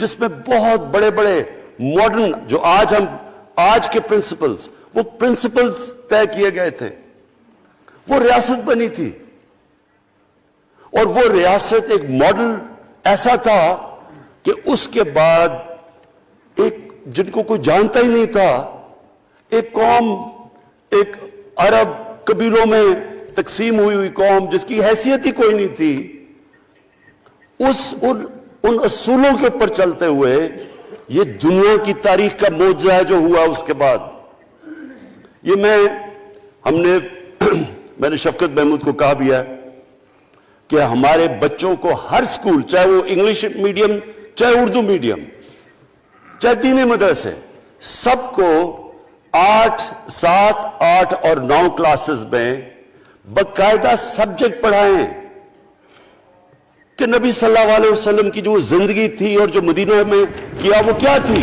جس میں بہت بڑے بڑے ماڈرن جو آج کے پرنسپلز، وہ پرنسپلز طے کیے گئے تھے. وہ ریاست بنی تھی، اور وہ ریاست ایک ماڈل ایسا تھا کہ اس کے بعد ایک جن کو کوئی جانتا ہی نہیں تھا، ایک قوم، ایک عرب قبیلوں میں تقسیم ہوئی قوم جس کی حیثیت ہی کوئی نہیں تھی، ان اصولوں کے اوپر چلتے ہوئے یہ دنیا کی تاریخ کا معجزہ ہے جو ہوا اس کے بعد. یہ میں نے شفقت محمود کو کہا بھی ہے کہ ہمارے بچوں کو ہر سکول، چاہے وہ انگلش میڈیم، چاہے اردو میڈیم، چاہے دینی مدرسے، سب کو 8، 7، 8 اور 9 کلاسز میں باقاعدہ سبجیکٹ پڑھائیں کہ نبی صلی اللہ علیہ وسلم کی جو زندگی تھی اور جو مدینہ میں کیا وہ کیا تھی.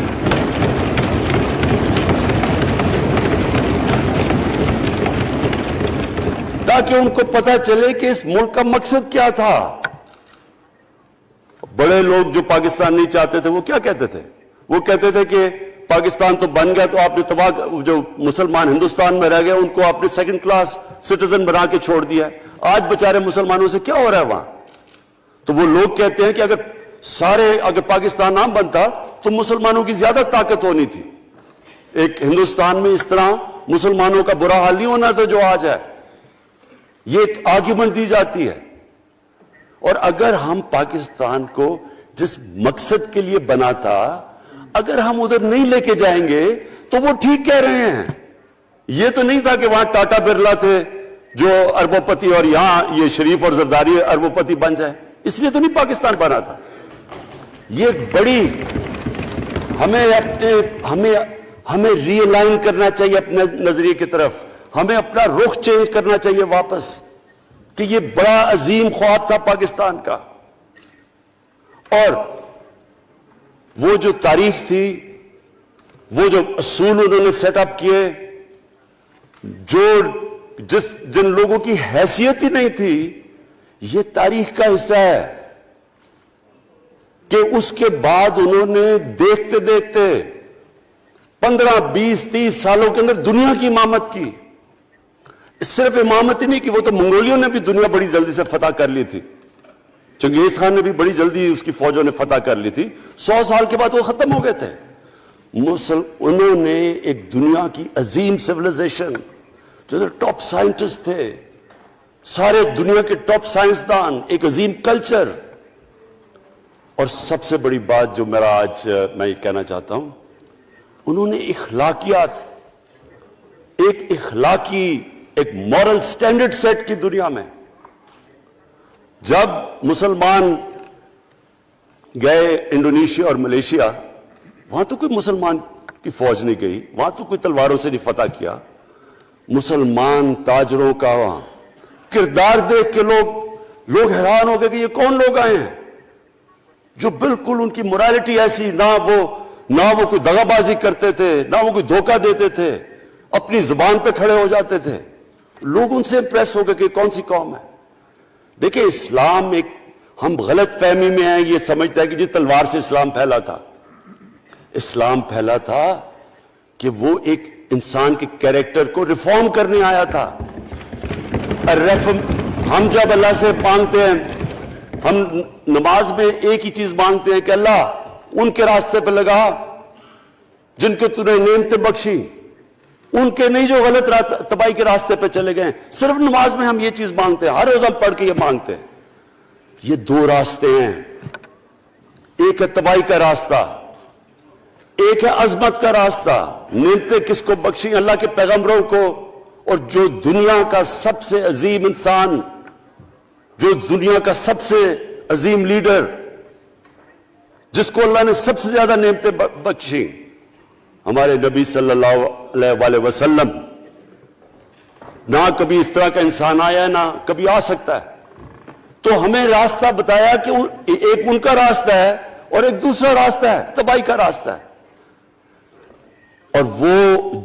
تاکہ ان کو پتہ چلے کہ اس ملک کا مقصد کیا تھا. بڑے لوگ جو پاکستان نہیں چاہتے تھے وہ کیا کہتے تھے؟ وہ کہتے تھے کہ پاکستان تو بن گیا تو آپ نے تباہ، جو مسلمان ہندوستان میں رہ گئے ان کو آپ نے سیکنڈ کلاس سٹیزن بنا کے چھوڑ دیا. آج بیچارے مسلمانوں سے کیا ہو رہا ہے وہاں؟ تو وہ لوگ کہتے ہیں کہ اگر پاکستان نہ بنتا تو مسلمانوں کی زیادہ طاقت ہونی تھی. ایک ہندوستان میں اس طرح مسلمانوں کا برا حال نہیں ہونا تھا جو آج ہے. یہ ایک آرگیومنٹ دی جاتی ہے. اور اگر ہم پاکستان کو جس مقصد کے لیے بنا تھا اگر ہم ادھر نہیں لے کے جائیں گے تو وہ ٹھیک کہہ رہے ہیں. یہ تو نہیں تھا کہ وہاں ٹاٹا برلا تھے جو اربوں پتی اور یہاں یہ شریف اور زرداری اربوں پتی بن جائے. اس لیے تو نہیں پاکستان بنا تھا. یہ بڑی ہمیں ری الائن کرنا چاہیے اپنے نظریے کی طرف. ہمیں اپنا رخ چینج کرنا چاہیے واپس کہ یہ بڑا عظیم خواب تھا پاکستان کا. اور وہ جو تاریخ تھی، وہ جو اصول انہوں نے سیٹ اپ کیے، جن لوگوں کی حیثیت ہی نہیں تھی، یہ تاریخ کا حصہ ہے کہ اس کے بعد انہوں نے دیکھتے دیکھتے 15، 20، 30 سالوں کے اندر دنیا کی امامت کی. صرف امامت ہی نہیں کہ وہ تو منگولیوں نے بھی دنیا بڑی جلدی سے فتح کر لی تھی. چنگیز خان نے بھی بڑی جلدی اس کی فوجوں نے فتح کر لی تھی. 100 سال کے بعد وہ ختم ہو گئے تھے. انہوں نے ایک دنیا کی عظیم سیولائزیشن، جو ٹاپ سائنٹسٹ تھے، سارے دنیا کے ٹاپ سائنسدان، ایک عظیم کلچر. اور سب سے بڑی بات جو میں یہ کہنا چاہتا ہوں، انہوں نے اخلاقیات، ایک مورل سٹینڈرڈ سیٹ کی دنیا میں. جب مسلمان گئے انڈونیشیا اور ملیشیا، وہاں تو کوئی مسلمان کی فوج نہیں گئی، وہاں تو کوئی تلواروں سے نہیں فتح کیا. مسلمان تاجروں کا وہاں کردار دیکھ کے لوگ حیران ہو گئے کہ یہ کون لوگ آئے ہیں جو بالکل ان کی مورالٹی ایسی، نہ وہ کوئی دغا بازی کرتے تھے، نہ وہ کوئی دھوکہ دیتے تھے، اپنی زبان پہ کھڑے ہو جاتے تھے. لوگ ان سے امپریس ہو گئے کہ کون سی قوم ہے. دیکھیں اسلام ہم غلط فہمی میں ہیں، یہ سمجھتا ہے کہ جی تلوار سے اسلام پھیلا تھا. اسلام پھیلا تھا کہ وہ ایک انسان کے کیریکٹر کو ریفارم کرنے آیا تھا. ہم جب اللہ سے مانگتے ہیں، ہم نماز میں ایک ہی چیز مانگتے ہیں کہ اللہ ان کے راستے پہ لگا جن کو تو نے نعمتیں بخشی، ان کے نہیں جو غلط تباہی کے راستے پہ چلے گئے. صرف نماز میں ہم یہ چیز مانگتے ہیں، ہر روز ہم پڑھ کے یہ مانگتے ہیں. یہ 2 راستے ہیں، ایک ہے تباہی کا راستہ، ایک ہے عظمت کا راستہ. نعمتیں کس کو بخشی؟ اللہ کے پیغمبروں کو. اور جو دنیا کا سب سے عظیم انسان، جو دنیا کا سب سے عظیم لیڈر، جس کو اللہ نے سب سے زیادہ نعمتیں بخشی، ہمارے نبی صلی اللہ علیہ وسلم. نہ کبھی اس طرح کا انسان آیا ہے، نہ کبھی آ سکتا ہے. تو ہمیں راستہ بتایا کہ ایک ان کا راستہ ہے اور ایک دوسرا راستہ ہے، تباہی کا راستہ ہے. اور وہ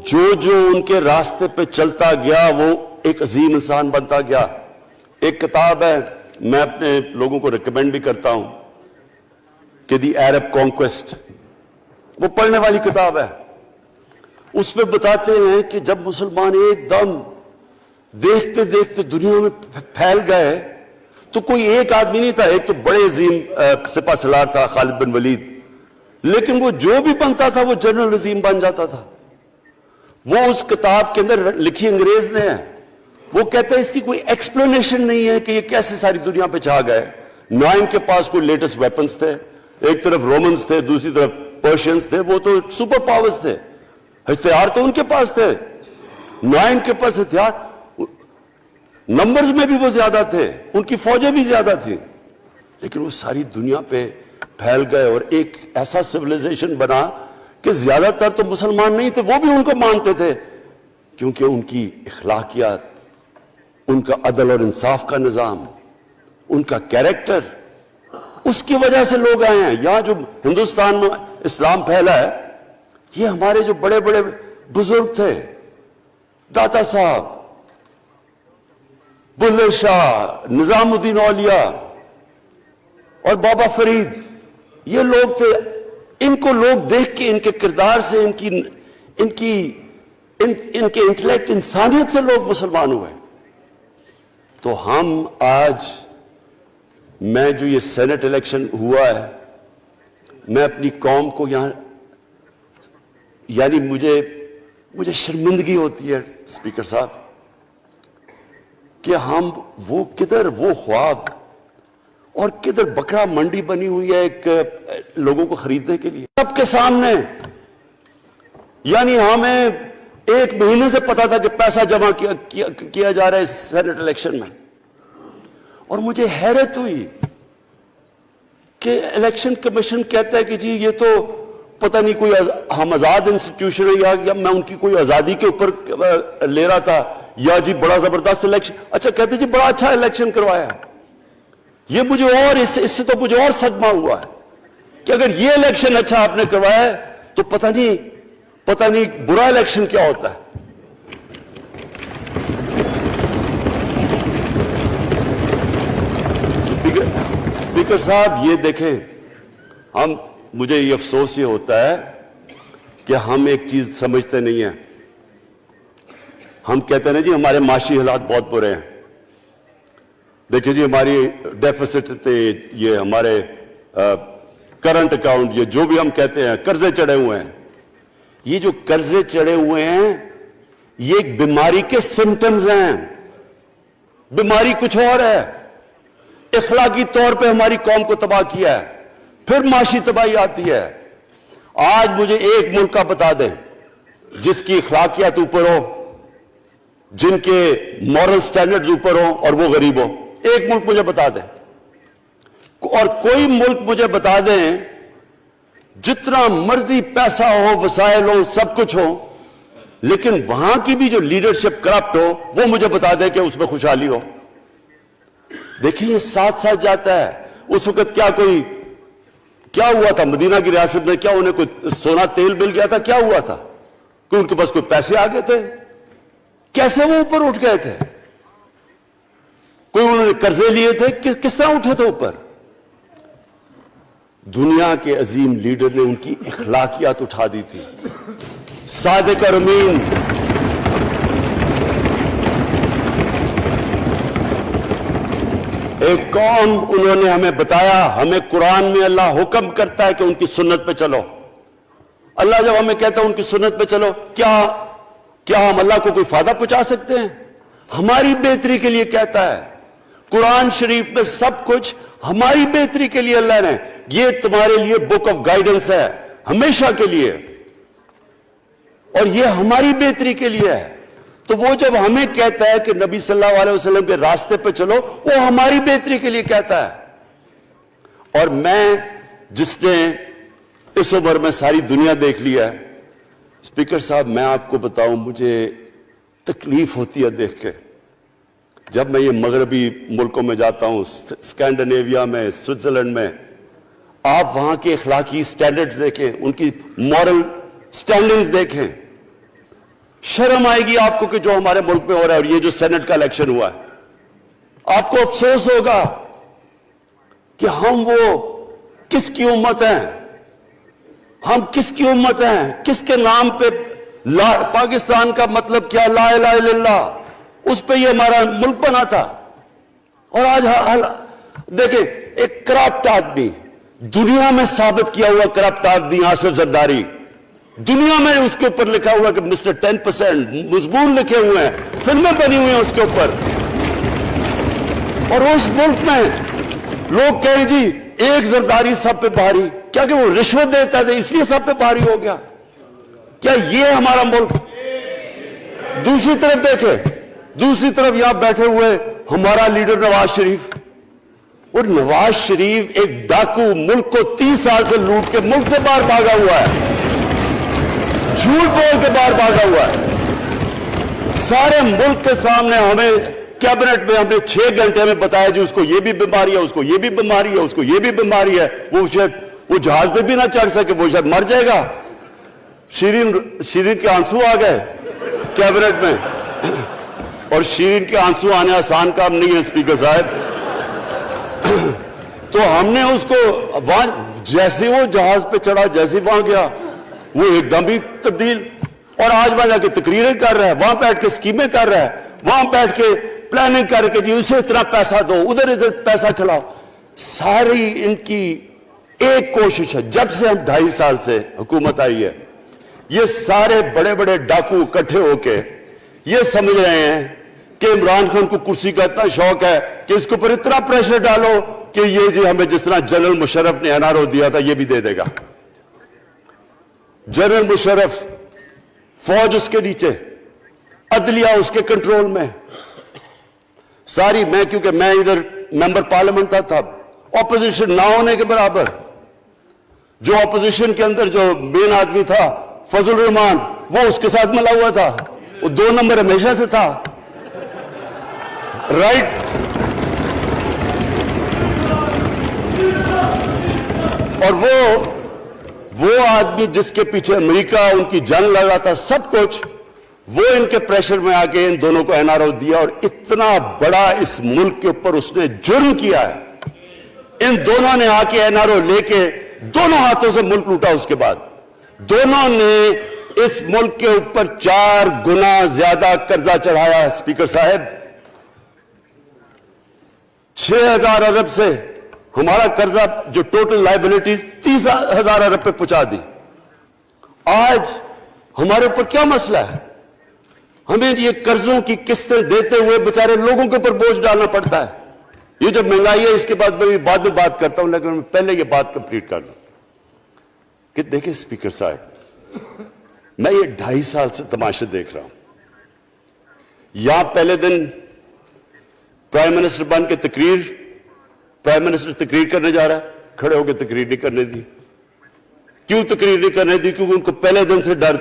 جو ان کے راستے پہ چلتا گیا وہ ایک عظیم انسان بنتا گیا. ایک کتاب ہے، میں اپنے لوگوں کو ریکمینڈ بھی کرتا ہوں، کہ دی عرب کانکویسٹ، وہ پڑھنے والی کتاب ہے. اس میں بتاتے ہیں کہ جب مسلمان ایک دم دیکھتے دیکھتے دنیا میں پھیل گئے تو کوئی ایک آدمی نہیں تھا. ایک تو بڑے عظیم سپہ سالار تھا خالد بن ولید، لیکن وہ جو بھی بنتا تھا وہ جنرل عظیم بن جاتا تھا. وہ اس کتاب کے اندر لکھی انگریز نے ہے. وہ کہتا ہے اس کی کوئی ایکسپلینیشن نہیں ہے کہ یہ کیسے ساری دنیا پہ چھا گئے. نہ ان کے پاس کوئی لیٹسٹ ویپنز تھے، ایک طرف رومنز تھے، دوسری طرف پرشینز تھے، وہ تو سپر پاورز تھے، ہتھیار تو ان کے پاس تھے. نہ ان کے پاس ہتھیار، نمبرز میں بھی وہ زیادہ تھے، ان کی فوجیں بھی زیادہ تھیں، لیکن وہ ساری دنیا پہ پھیل گئے اور ایک ایسا سویلائزیشن بنا کہ زیادہ تر تو مسلمان نہیں تھے، وہ بھی ان کو مانتے تھے، کیونکہ ان کی اخلاقیات، ان کا عدل اور انصاف کا نظام، ان کا کیریکٹر، اس کی وجہ سے لوگ آئے ہیں. یہاں جو ہندوستان میں اسلام پھیلا ہے، یہ ہمارے جو بڑے بڑے بزرگ تھے، داتا صاحب، بلے شاہ، نظام الدین اولیاء اور بابا فرید، یہ لوگ تھے. ان کو لوگ دیکھ کے، ان کے کردار سے، ان کے انٹلیکٹ، انسانیت سے لوگ مسلمان ہوئے. تو ہم آج، میں جو یہ سینٹ الیکشن ہوا ہے، میں اپنی قوم کو یہاں، یعنی مجھے شرمندگی ہوتی ہے اسپیکر صاحب کہ ہم وہ کدھر وہ خواب اور کدھر بکرا منڈی بنی ہوئی ہے ایک لوگوں کو خریدنے کے لیے سب کے سامنے. یعنی ہمیں ایک مہینے سے پتا تھا کہ پیسہ جمع کیا جا رہا ہے اس سینٹ الیکشن میں، اور مجھے حیرت ہوئی کہ الیکشن کمیشن کہتا ہے کہ جی یہ تو پتہ نہیں کوئی ہم آزاد انسٹیٹیوشن ہے یا میں ان کی کوئی آزادی کے اوپر لے رہا تھا، یا جی بڑا زبردست الیکشن. اچھا کہتے جی بڑا اچھا الیکشن کروایا. یہ مجھے اور اس سے تو مجھے اور صدمہ ہوا ہے کہ اگر یہ الیکشن اچھا آپ نے کروایا ہے تو پتہ نہیں برا الیکشن کیا ہوتا ہے. اسپیکر صاحب یہ دیکھیں، مجھے یہ افسوس یہ ہوتا ہے کہ ہم ایک چیز سمجھتے نہیں ہیں. ہم کہتے ہیں جی ہمارے معاشی حالات بہت برے ہیں. دیکھیں جی ہماری ڈیفیسٹ تھے، یہ ہمارے کرنٹ اکاؤنٹ، یہ جو بھی ہم کہتے ہیں، قرضے چڑھے ہوئے ہیں. یہ جو قرضے چڑھے ہوئے ہیں یہ ایک بیماری کے سمٹمز ہیں. بیماری کچھ اور ہے. اخلاقی طور پہ ہماری قوم کو تباہ کیا ہے، پھر معاشی تباہی آتی ہے. آج مجھے ایک ملک کا بتا دیں جس کی اخلاقیات اوپر ہو، جن کے مورل سٹینڈرڈز اوپر ہوں اور وہ غریب ہو. ایک ملک مجھے بتا دیں، اور کوئی ملک مجھے بتا دیں جتنا مرضی پیسہ ہو، وسائل ہو، سب کچھ ہو، لیکن وہاں کی بھی جو لیڈرشپ کرپٹ ہو، وہ مجھے بتا دیں کہ اس میں خوشحالی ہو. دیکھیں یہ ساتھ ساتھ جاتا ہے. اس وقت کیا ہوا تھا مدینہ کی ریاست میں؟ کیا انہیں کوئی سونا تیل مل گیا تھا؟ کیا ہوا تھا؟ کہ ان کے پاس کوئی پیسے آ گئے تھے؟ کیسے وہ اوپر اٹھ گئے تھے؟ کوئی انہوں نے قرضے لیے تھے؟ کس طرح اٹھے تھے اوپر؟ دنیا کے عظیم لیڈر نے ان کی اخلاقیات اٹھا دی تھی. صادق اور امین، ایک قوم، انہوں نے ہمیں بتایا. ہمیں قرآن میں اللہ حکم کرتا ہے کہ ان کی سنت پہ چلو. اللہ جب ہمیں کہتا ہے ان کی سنت پہ چلو، کیا ہم اللہ کو کوئی فائدہ پہنچا سکتے ہیں؟ ہماری بہتری کے لیے کہتا ہے. قرآن شریف میں سب کچھ ہماری بہتری کے لیے اللہ نے، یہ تمہارے لیے بک آف گائیڈنس ہے ہمیشہ کے لیے، اور یہ ہماری بہتری کے لیے ہے. تو وہ جب ہمیں کہتا ہے کہ نبی صلی اللہ علیہ وسلم کے راستے پہ چلو، وہ ہماری بہتری کے لیے کہتا ہے. اور میں جس نے اس عمر میں ساری دنیا دیکھ لیا ہے، اسپیکر صاحب میں آپ کو بتاؤں، مجھے تکلیف ہوتی ہے دیکھ کے. جب میں یہ مغربی ملکوں میں جاتا ہوں، اسکینڈینیویا میں، سوئٹزرلینڈ میں، آپ وہاں کے اخلاقی سٹینڈرڈز دیکھیں، ان کی مورل سٹینڈنگز دیکھیں، شرم آئے گی آپ کو کہ جو ہمارے ملک میں ہو رہا ہے. اور یہ جو سینٹ کا الیکشن ہوا ہے، آپ کو افسوس ہوگا کہ ہم وہ کس کی امت ہیں ہم؟ کس کی امت ہیں؟ کس کے نام پہ پاکستان کا مطلب کیا؟ لا الہ الا اللہ، اس پہ یہ ہمارا ملک بنا تھا۔ اور آج دیکھیں ایک کرپٹ آدمی، دنیا میں ثابت کیا ہوا کرپٹ آدمی آصف زرداری، دنیا میں اس کے اوپر لکھا ہوا کہ مسٹر 10%، مضمون لکھے ہوئے ہیں، فلمیں بنی ہوئی ہیں اس کے اوپر، اور اس ملک میں لوگ کہیں جی ایک زرداری سب پہ بھاری، کیا کہ وہ رشوت دیتا تھا اس لیے سب پہ بھاری ہو گیا؟ کیا یہ ہمارا ملک؟ دوسری طرف دیکھیں، دوسری طرف یہاں بیٹھے ہوئے ہمارا لیڈر نواز شریف، اور نواز شریف ایک ڈاکو، ملک کو 30 سال سے لوٹ کے ملک سے باہر بھاگا ہوا ہے، جھوٹ بول کے باہر بھاگا ہوا ہے، سارے ملک کے سامنے ہمیں کیبنٹ میں ہم نے 6 گھنٹے میں بتایا جی اس کو یہ بھی بیماری ہے، اس کو یہ بھی بیماری ہے، اس کو یہ بھی بیماری ہے، وہ شاید وہ جہاز پہ بھی نہ چڑھ سکے، وہ شاید مر جائے گا۔ شیرین کے آنسو آ گئے کیبنٹ میں، اور شیرین کے آنسو آنے آسان کام نہیں ہے اسپیکر صاحب۔ تو ہم نے اس کو وہاں جیسے وہ جہاز پہ چڑھا، جیسے وہاں گیا وہ ایک دم ہی تبدیل، اور آج وہاں جا کے تقریریں کر رہا ہے، وہاں بیٹھ کے اسکیمیں کر رہا ہے، وہاں بیٹھ کے پلاننگ کر کے جی اسے اتنا پیسہ دو، ادھر پیسہ کھلاؤ۔ ساری ان کی ایک کوشش ہے، جب سے ہم 2.5 سال سے حکومت آئی ہے، یہ سارے بڑے بڑے ڈاکو اکٹھے ہو کے یہ سمجھ رہے ہیں کہ عمران خان کو کرسی کا اتنا شوق ہے کہ اس کے اوپر اتنا پریشر ڈالو کہ یہ جی ہمیں جس طرح جنرل مشرف نے NRO دیا تھا یہ بھی دے دے گا۔ جنرل مشرف، فوج اس کے نیچے، عدلیہ اس کے کنٹرول میں، ساری کیونکہ میں ادھر ممبر پارلیمنٹ تھا، اپوزیشن نہ ہونے کے برابر، جو اپوزیشن کے اندر جو مین آدمی تھا فضل الرحمان، وہ اس کے ساتھ ملا ہوا تھا، وہ 2 نمبر ہمیشہ سے تھا، رائٹ۔ اور وہ آدمی جس کے پیچھے امریکہ ان کی جنگ لڑا تھا، سب کچھ، وہ ان کے پریشر میں آ کے ان دونوں کو NRO دیا، اور اتنا بڑا اس ملک کے اوپر اس نے جرم کیا ہے۔ ان دونوں نے آ کے NRO لے کے دونوں ہاتھوں سے ملک لوٹا، اس کے بعد دونوں نے اس ملک کے اوپر 4 گنا زیادہ قرضہ چڑھایا۔ اسپیکر صاحب 6,000 ارب سے ہمارا قرضہ جو ٹوٹل لائبلٹیز 30,000 ارب پہ پہنچا دی۔ آج ہمارے اوپر کیا مسئلہ ہے؟ ہمیں یہ قرضوں کی قسطیں دیتے ہوئے بیچارے لوگوں کے اوپر بوجھ ڈالنا پڑتا ہے۔ یہ جو مہنگائی ہے اس کے بعد میں بعد میں بات کرتا ہوں، لیکن میں پہلے یہ بات کمپلیٹ کر لوں کہ دیکھیں اسپیکر صاحب، میں یہ 2.5 سال سے تماشے دیکھ رہا ہوں۔ یہاں پہلے دن پرائم منسٹر بن کے پرائم منسٹر تقریر کرنے جا رہا ہے، کھڑے ہو کے تقریر نہیں کرنے دی۔ کیوں تقریر نہیں کرنے دی؟ کیونکہ ان کو پہلے دن سے ڈر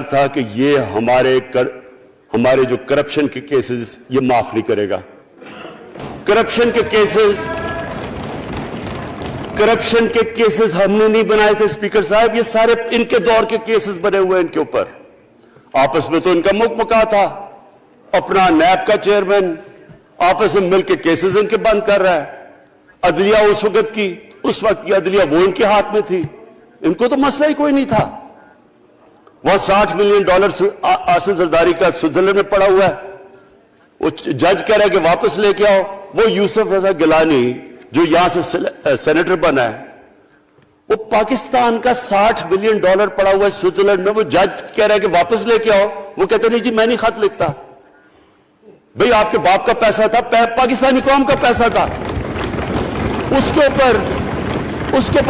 تھا کہ یہ ہمارے جو کرپشن کے کیسز یہ معاف نہیں کرے گا۔ کرپشن کے کیسز ہم نے نہیں بنائے تھے اسپیکر صاحب، یہ سارے ان کے دور کے کیسز بنے ہوئے ان کے اوپر۔ آپس میں تو ان کا مکا تھا، اپنا نیب کا چیئرمین آپس میں مل کے کیسز ان کے بند کر رہا ہے۔ عدلیہ اس وقت کی عدلیہ وہ ان کے ہاتھ میں تھی، ان کو تو مسئلہ ہی کوئی نہیں تھا۔ وہاں $60 ملین آصف زرداری کا سوئٹزرلینڈ میں پڑا ہوا ہے، وہ جج کہہ رہا ہے کہ واپس لے کے آؤ۔ وہ یوسف رضا گیلانی جو یہاں سے سینیٹر بنا ہے، وہ پاکستان کا $60 ملین پڑا ہوا ہے سوئٹزرلینڈ میں، وہ جج کہہ رہا ہے کہ واپس لے کے آؤ، وہ کہتے نہیں جی میں نہیں خط لکھتا۔ بھئی آپ کے باپ کا پیسہ تھا، پاکستانی قوم کا پیسہ تھا، اس کے اوپر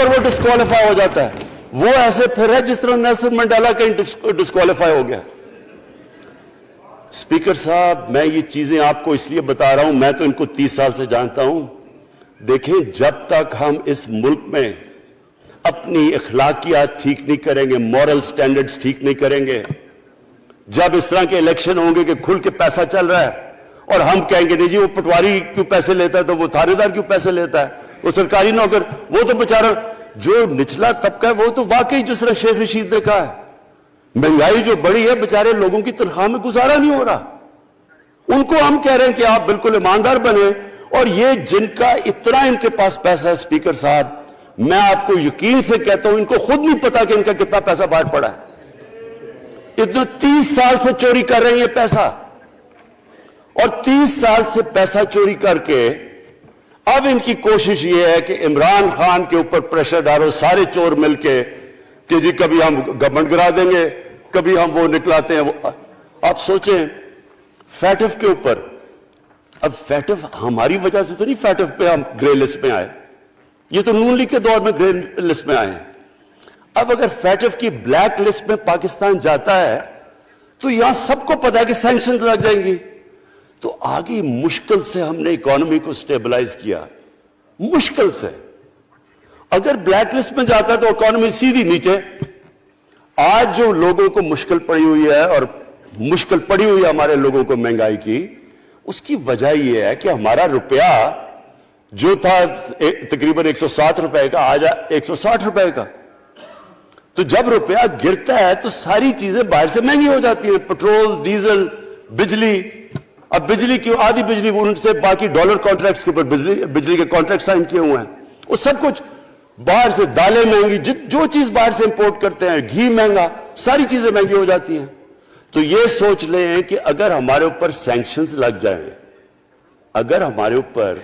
وہ ڈسکوالیفائی ہو جاتا ہے۔ وہ ایسے پھر ہے جس طرح نیلسن منڈیلا کہیں ڈسکوالیفائی ہو گیا۔ اسپیکر صاحب میں یہ چیزیں آپ کو اس لیے بتا رہا ہوں، میں تو ان کو 30 سال سے جانتا ہوں۔ دیکھیں جب تک ہم اس ملک میں اپنی اخلاقیات ٹھیک نہیں کریں گے، مورل سٹینڈرڈز ٹھیک نہیں کریں گے، جب اس طرح کے الیکشن ہوں گے کہ کھل کے پیسہ چل رہا ہے اور ہم کہیں گے نہیں جی وہ پٹواری کیوں پیسے لیتا ہے، تو وہ تھانے دار کیوں پیسے لیتا ہے، وہ سرکاری نوکر، وہ تو بیچارہ جو نچلا طبقہ ہے وہ تو واقعی جس طرح شیخ رشید نے کہا ہے مہنگائی جو بڑی ہے، بیچارے لوگوں کی تنخواہ میں گزارا نہیں ہو رہا۔ ان کو ہم کہہ رہے ہیں کہ آپ بالکل ایماندار بنے اور یہ جن کا اتنا ان کے پاس پیسہ ہے اسپیکر صاحب، میں آپ کو یقین سے کہتا ہوں ان کو خود نہیں پتا کہ ان کا کتنا پیسہ باہر پڑا ہے۔ اتنا 30 سال سے چوری کر رہے ہیں یہ پیسہ، اور 30 سال سے پیسہ چوری کر کے اب ان کی کوشش یہ ہے کہ عمران خان کے اوپر پریشر ڈالو سارے چور مل کے کہ جی کبھی ہم گورنمنٹ گرا دیں گے، کبھی ہم وہ نکلاتے ہیں۔ آپ سوچیں فیٹف کے اوپر، اب فیٹف ہماری وجہ سے تو نہیں فیٹف پہ ہم گرے لسٹ میں آئے، یہ تو نون لیگ کے دور میں گرے لسٹ میں آئے ہیں۔ اب اگر فیٹف کی بلیک لسٹ میں پاکستان جاتا ہے تو یہاں سب کو پتا ہے کہ سینکشنز لگ جائیں گی، تو آگے مشکل سے ہم نے اکانومی کو سٹیبلائز کیا، مشکل سے۔ اگر بلیک لسٹ میں جاتا ہے تو اکانومی سیدھی نیچے۔ آج جو لوگوں کو مشکل پڑی ہوئی ہے، اور مشکل پڑی ہوئی ہے ہمارے لوگوں کو مہنگائی کی، اس کی وجہ یہ ہے کہ ہمارا روپیہ جو تھا تقریباً 107 روپے کا، آج 160 روپے کا۔ تو جب روپیہ گرتا ہے تو ساری چیزیں باہر سے مہنگی ہو جاتی ہیں، پٹرول، ڈیزل، بجلی۔ اب بجلی کی آدھی بجلی ان سے باقی ڈالر کانٹریکٹس کے اوپر بجلی کے کانٹریکٹ سائن کیے ہوئے ہیں، وہ سب کچھ باہر سے، دالیں مہنگی، جو چیز باہر سے امپورٹ کرتے ہیں، گھی مہنگا، ساری چیزیں مہنگی ہو جاتی ہیں۔ تو یہ سوچ لیں کہ اگر ہمارے اوپر سینکشنز لگ جائیں، اگر ہمارے اوپر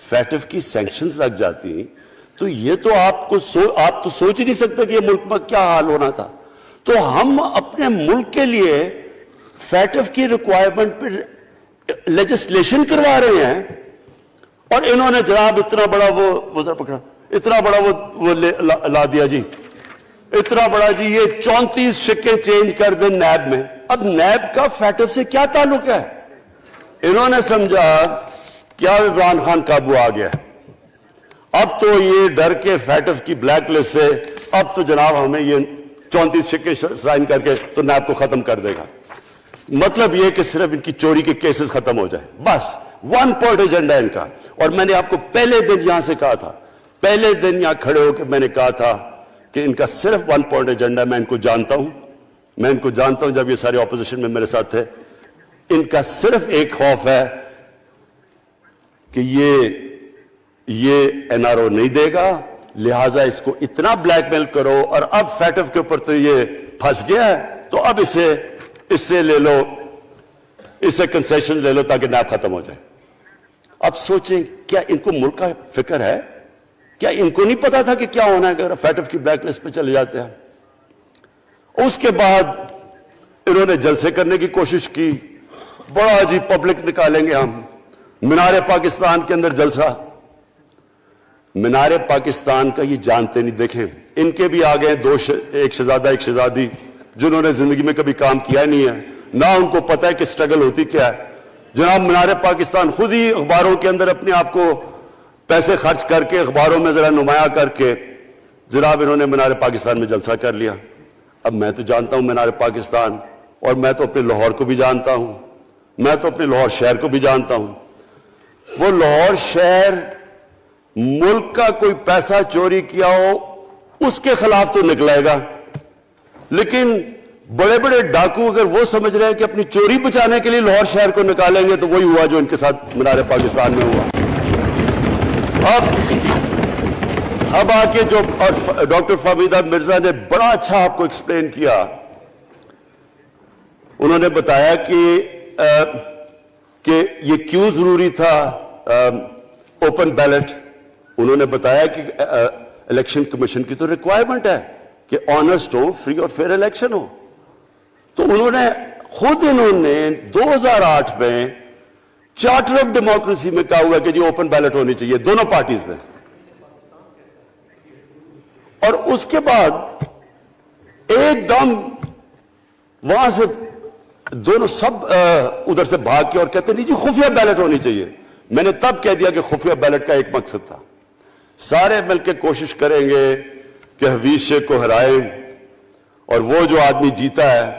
فیٹف کی سینکشنز لگ جاتی تو یہ تو آپ تو سوچ ہی نہیں سکتے کہ یہ ملک میں کیا حال ہونا تھا۔ تو ہم اپنے ملک کے لیے فیٹف کی ریکوائرمنٹ پہ لیجسلیشن کروا رہے ہیں، اور انہوں نے جناب اتنا بڑا وہ ذرا پکڑا، اتنا بڑا وہ لا دیا جی، اتنا بڑا جی، یہ 34 شکیں چینج کر دیں نیب میں۔ اب نیب کا فیٹف سے کیا تعلق ہے؟ انہوں نے سمجھا کیا عمران خان قابو آ گیا، اب تو یہ ڈر کے فیٹف کی بلیک لسٹ سے اب تو جناب ہمیں یہ 34 شکیں سائن کر کے تو نیب کو ختم کر دے گا۔ مطلب یہ کہ صرف ان کی چوری کے کیسز ختم ہو جائیں، بس ون پوائنٹ ایجنڈا ان کا۔ اور میں نے آپ کو پہلے دن یہاں سے کہا تھا، پہلے دن یہاں کھڑے ہو کے میں نے کہا تھا کہ ان کا صرف ون پوائنٹ ایجنڈا، میں ان کو جانتا ہوں، میں ان کو جانتا ہوں، جب یہ سارے اپوزیشن میں میرے ساتھ تھے، ان کا صرف ایک خوف ہے کہ یہ این آر او نہیں دے گا، لہٰذا اس کو اتنا بلیک میل کرو، اور اب فیٹف کے اوپر تو یہ پھنس گیا ہے تو اب اس سے لے لو، اس سے کنسیشن لے لو تاکہ نیب ختم ہو جائے۔ اب سوچیں کیا ان کو ملک کا فکر ہے؟ کیا ان کو نہیں پتا تھا کہ کیا ہونا ہے اگر فیٹف کی بلیک لسٹ پہ چلے جاتے ہیں؟ اس کے بعد انہوں نے جلسے کرنے کی کوشش کی، بڑا جی پبلک نکالیں گے ہم، مینار پاکستان کے اندر جلسہ۔ مینار پاکستان کا یہ جانتے نہیں، دیکھیں ان کے بھی آگے ہیں ایک شہزادہ ایک شہزادی جنہوں نے زندگی میں کبھی کام کیا نہیں ہے، نہ ان کو پتہ ہے کہ سٹرگل ہوتی کیا ہے۔ جناب مینار پاکستان خود ہی اخباروں کے اندر اپنے آپ کو پیسے خرچ کر کے اخباروں میں ذرا نمایاں کر کے جناب انہوں نے مینار پاکستان میں جلسہ کر لیا۔ اب میں تو جانتا ہوں مینار پاکستان، اور میں تو اپنے لاہور کو بھی جانتا ہوں، میں تو اپنے لاہور شہر کو بھی جانتا ہوں۔ وہ لاہور شہر ملک کا کوئی پیسہ چوری کیا ہو اس کے خلاف تو نکلائے گا، لیکن بڑے بڑے ڈاکو اگر وہ سمجھ رہے ہیں کہ اپنی چوری بچانے کے لیے لاہور شہر کو نکالیں گے تو وہی ہوا جو ان کے ساتھ مینار پاکستان میں ہوا۔ اب آ کے جو ڈاکٹر فہمیدہ مرزا نے بڑا اچھا آپ کو ایکسپلین کیا، انہوں نے بتایا کہ یہ کیوں ضروری تھا اوپن بیلٹ۔ انہوں نے بتایا کہ الیکشن کمیشن کی تو ریکوائرمنٹ ہے کہ آنسٹ ہو، فری اور فیئر الیکشن ہو۔ تو انہوں نے 2008 میں چارٹر آف ڈیموکریسی میں کہا ہوا کہ جی اوپن بیلٹ ہونی چاہیے، دونوں پارٹیز نے۔ اور اس کے بعد ایک دم وہاں سے دونوں سب ادھر سے بھاگ کے اور کہتے نہیں جی خفیہ بیلٹ ہونی چاہیے۔ میں نے تب کہہ دیا کہ خفیہ بیلٹ کا ایک مقصد تھا، سارے مل کے کوشش کریں گے کہ حفیظ شیخ کو ہرائیں، اور وہ جو آدمی جیتا ہے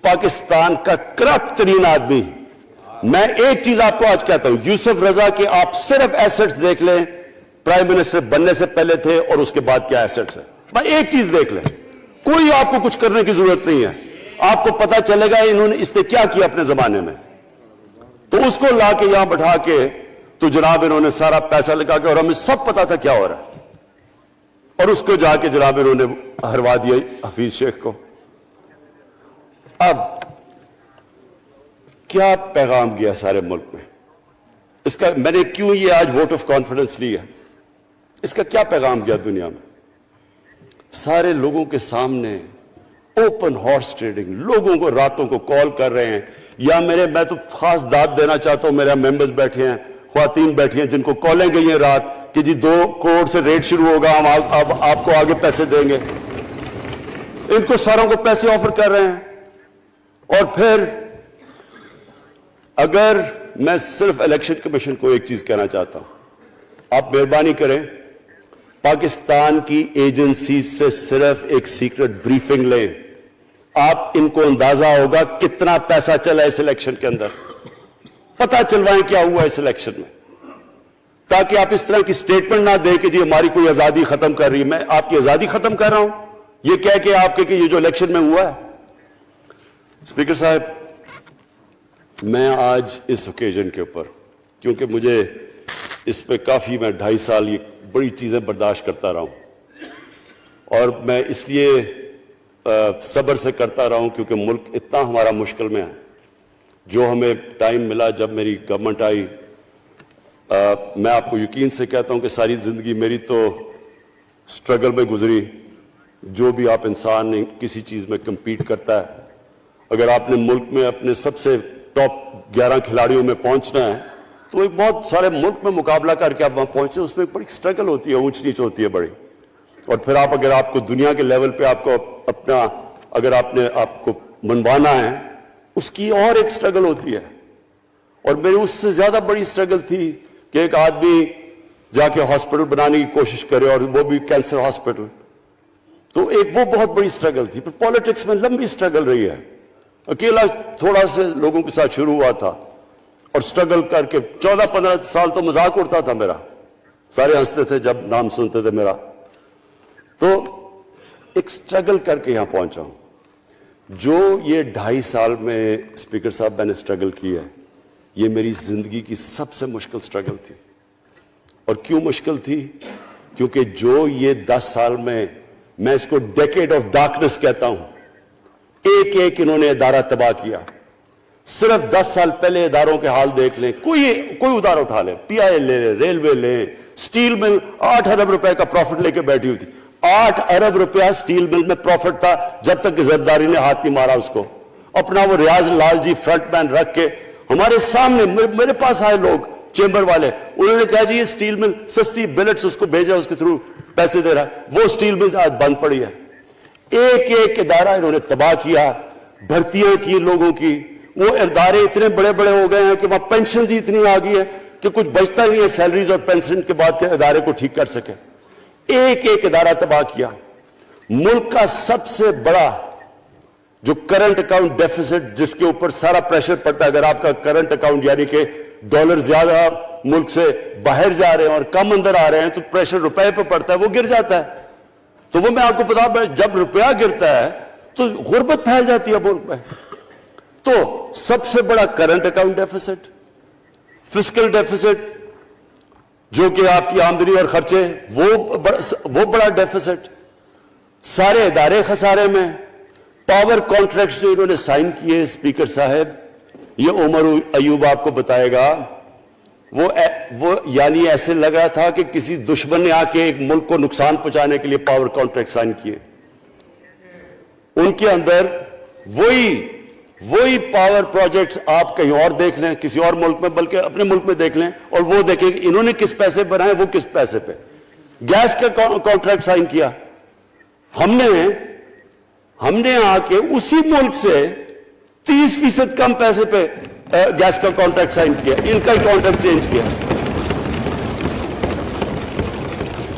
پاکستان کا کرپٹ ترین آدمی۔ میں ایک چیز آپ کو آج کہتا ہوں، یوسف رضا کے آپ صرف ایسٹس دیکھ لیں، پرائم منسٹر بننے سے پہلے تھے اور اس کے بعد کیا ایسٹس ہیں، بس ایک چیز دیکھ لیں، کوئی آپ کو کچھ کرنے کی ضرورت نہیں ہے، آپ کو پتا چلے گا انہوں نے اس نے کیا کیا اپنے زمانے میں۔ تو اس کو لا کے یہاں بٹھا کے تو جناب انہوں نے سارا پیسہ لگا کے، اور ہمیں سب پتا تھا کیا ہو رہا ہے، اور اس کو جا کے جناب انہوں نے ہروا دیا حفیظ شیخ کو۔ اب کیا پیغام گیا سارے ملک میں؟ اس کا میں نے کیوں یہ آج ووٹ آف کانفیڈنس لی ہے، اس کا کیا پیغام گیا دنیا میں؟ سارے لوگوں کے سامنے اوپن ہارس ٹریڈنگ، لوگوں کو راتوں کو کال کر رہے ہیں، یا میں تو خاص داد دینا چاہتا ہوں، میرے ممبرز بیٹھے ہیں، خواتین بیٹھی ہیں جن کو کالیں گئی ہیں رات کہ جی 2 کروڑ سے ریٹ شروع ہوگا، ہم آپ کو آگے پیسے دیں گے، ان کو ساروں کو پیسے آفر کر رہے ہیں۔ اور پھر اگر میں صرف الیکشن کمیشن کو ایک چیز کہنا چاہتا ہوں، آپ مہربانی کریں پاکستان کی ایجنسی سے صرف ایک سیکرٹ بریفنگ لیں، آپ ان کو اندازہ ہوگا کتنا پیسہ چلا اس الیکشن کے اندر، پتہ چلوائیں کیا ہوا اس الیکشن میں، تاکہ آپ اس طرح کی سٹیٹمنٹ نہ دیں کہ جی ہماری کوئی آزادی ختم کر رہی ہے۔ میں آپ کی آزادی ختم کر رہا ہوں یہ کہہ کے آپ کہ یہ جو الیکشن میں ہوا ہے۔ اسپیکر صاحب، میں آج اس اوکیزن کے اوپر، کیونکہ مجھے اس پہ کافی، میں 2.5 سال یہ بڑی چیزیں برداشت کرتا رہا ہوں، اور میں اس لیے صبر سے کرتا رہا ہوں کیونکہ ملک اتنا ہمارا مشکل میں ہے۔ جو ہمیں ٹائم ملا جب میری گورنمنٹ آئی، میں آپ کو یقین سے کہتا ہوں کہ ساری زندگی میری تو سٹرگل میں گزری۔ جو بھی آپ انسان کسی چیز میں کمپیٹ کرتا ہے، اگر آپ نے ملک میں اپنے سب سے ٹاپ 11 کھلاڑیوں میں پہنچنا ہے تو ایک بہت سارے ملک میں مقابلہ کر کے آپ وہاں پہنچے، اس میں ایک بڑی سٹرگل ہوتی ہے، اونچ نیچ ہوتی ہے بڑی۔ اور پھر اگر آپ کو دنیا کے لیول پہ آپ کو اپنا، اگر آپ نے آپ کو منوانا ہے، اس کی اور ایک سٹرگل ہوتی ہے۔ اور میری اس سے زیادہ بڑی سٹرگل تھی کہ ایک آدمی جا کے ہاسپٹل بنانے کی کوشش کرے، اور وہ بھی کینسر ہاسپٹل، تو ایک وہ بہت بڑی سٹرگل تھی۔ پھر پالیٹکس میں لمبی سٹرگل رہی ہے، اکیلا تھوڑا سے لوگوں کے ساتھ شروع ہوا تھا، اور سٹرگل کر کے 14-15 سال تو مذاق اڑتا تھا میرا، سارے ہنستے تھے جب نام سنتے تھے میرا، تو ایک سٹرگل کر کے یہاں پہنچا ہوں۔ جو یہ 2.5 سال میں اسپیکر صاحب میں نے سٹرگل کی ہے، یہ میری زندگی کی سب سے مشکل سٹرگل تھی۔ اور کیوں مشکل تھی؟ کیونکہ جو یہ 10 سال میں اس کو ڈیکیڈ آف ڈارکنس کہتا ہوں، ایک ایک انہوں نے ادارہ تباہ کیا۔ صرف 10 سال پہلے اداروں کے حال دیکھ لیں، کوئی ادارہ اٹھا لیں، پی آئی لے لیں، ریلوے لیں، سٹیل مل 8 ارب روپے کا پروفٹ لے کے بیٹھی ہوئی تھی۔ 8 ارب روپیہ سٹیل مل میں پروفٹ تھا جب تک کہ زرداری نے ہاتھ نہیں مارا اس کو۔ اپنا وہ ریاض لال جی فرنٹ مین رکھ کے ہمارے سامنے، میرے پاس آئے لوگ چیمبر والے، انہوں نے کہا جی یہ سٹیل مل سستی بلٹس اس کو بھیجا، اس کے تھرو پیسے دے رہا ہے، وہ سٹیل مل آج بند پڑی ہے۔ ایک ایک ادارہ انہوں نے تباہ کیا، بھرتیاں کی لوگوں کی، وہ ادارے اتنے بڑے بڑے ہو گئے ہیں کہ وہاں پینشنز اتنی آ گئی ہے کہ کچھ بچتا ہی نہیں ہے سیلریز اور پینشن کے بعد کے ادارے کو ٹھیک کر سکے۔ ایک ایک ادارہ تباہ کیا۔ ملک کا سب سے بڑا جو کرنٹ اکاؤنٹ ڈیفیسٹ، جس کے اوپر سارا پریشر پڑتا ہے، اگر آپ کا کرنٹ اکاؤنٹ یعنی کہ ڈالر زیادہ ملک سے باہر جا رہے ہیں اور کم اندر آ رہے ہیں تو پریشر روپے پہ پڑتا ہے، وہ گر جاتا ہے۔ تو وہ میں آپ کو بتا، جب روپیہ گرتا ہے تو غربت پھیل جاتی ہے ملک میں۔ تو سب سے بڑا current account deficit, fiscal deficits جو کہ آپ کی آمدنی اور خرچے، وہ بڑا ڈیفیسٹ، سارے ادارے خسارے میں۔ پاور کانٹریکٹس جو انہوں نے سائن کیے اسپیکر صاحب، یہ عمر ایوب آپ کو بتائے گا، وہ یعنی ایسے لگ رہا تھا کہ کسی دشمن نے آ کے ایک ملک کو نقصان پہنچانے کے لیے پاور کانٹریکٹ سائن کیے۔ ان کے اندر وہی پاور پروجیکٹس آپ کہیں اور دیکھ لیں، کسی اور ملک میں، بلکہ اپنے ملک میں دیکھ لیں، اور وہ دیکھیں کہ انہوں نے کس پیسے بنائے، وہ کس پیسے پہ۔ گیس کا کانٹریکٹ سائن کیا ہم نے آ کے اسی ملک سے 30% کم پیسے پہ گیس کا کانٹریکٹ سائن کیا، ان کا ہی کانٹریکٹ چینج کیا۔